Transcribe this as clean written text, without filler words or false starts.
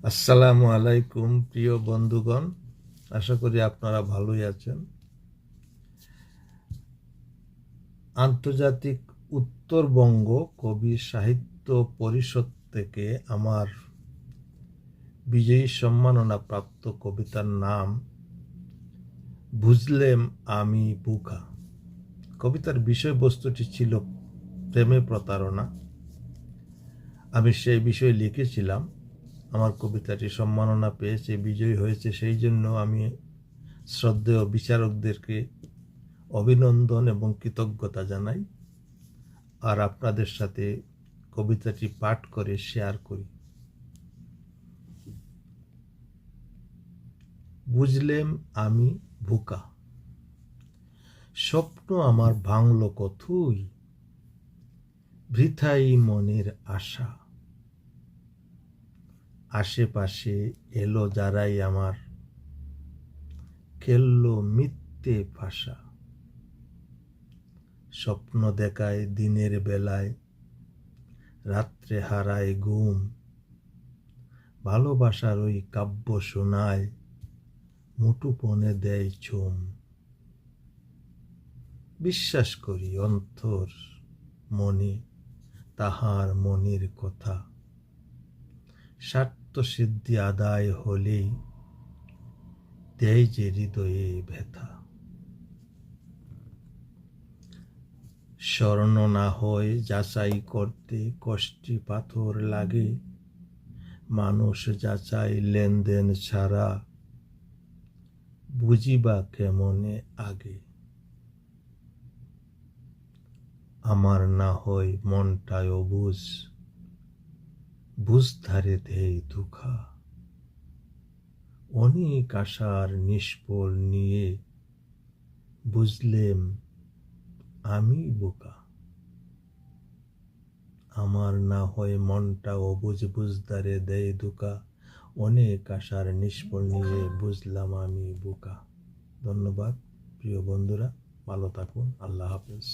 আসসালামু আলাইকুম প্রিয় বন্ধুগণ, আশা করি আপনারা ভালোই আছেন। আন্তর্জাতিক উত্তরবঙ্গ কবি সাহিত্য পরিষদ থেকে আমার বিজয়ী সম্মাননা প্রাপ্ত কবিতার নাম বুঝলেম আমি বোকা। কবিতার বিষয়বস্তুটি ছিল প্রেমে প্রতারণা। আমি সেই বিষয়ে লিখেছিলাম। আমার কবিতাটি সম্মাননা পেয়েছে, বিজয়ী হয়েছে, সেই জন্য আমি শ্রদ্ধেয় বিচারকদেরকে অভিনন্দন এবং কৃতজ্ঞতা জানাই। আর আপনাদের সাথে কবিতাটি পাঠ করে শেয়ার করি। বুঝলেম আমি বোকা, স্বপ্ন আমার ভাঙল কতই, বৃথাই মনের আশা। আশেপাশে এলো যারাই আমার, খেললো মিথ্যে ভাষা। স্বপ্ন দেখায় দিনের বেলায়, রাত্রে হারায় ঘুম। ভালোবাসার ওই কাব্য শোনায়, মুঠোপনে দেয় চুম। বিশ্বাস করি অন্তর মনে তাহার মনের কথা, স্বার্থ সিদ্ধি আদায় হলেই দেয় যে হৃদয়ে ব্যথা। স্বর্ণ না হয় যাচাই করতে কষ্টি পাথর লাগে, মানুষ যাচাই লেনদেন ছাড়া বুঝিবা কেমনে আগে। আমার না হয় মনটায় অবুঝ, বুঝধারে দেই ধোঁকা। অনেক আশার নিষ্ফল নিয়ে বুঝলেম আমি বোকা। আমার না হয় মনটা অবুঝ, বুঝধারে দেয় ধোঁকা। অনেক আশার নিষ্ফল নিয়ে বুঝলাম আমি বোকা। ধন্যবাদ প্রিয় বন্ধুরা, ভালো থাকুন। আল্লাহ হাফেজ।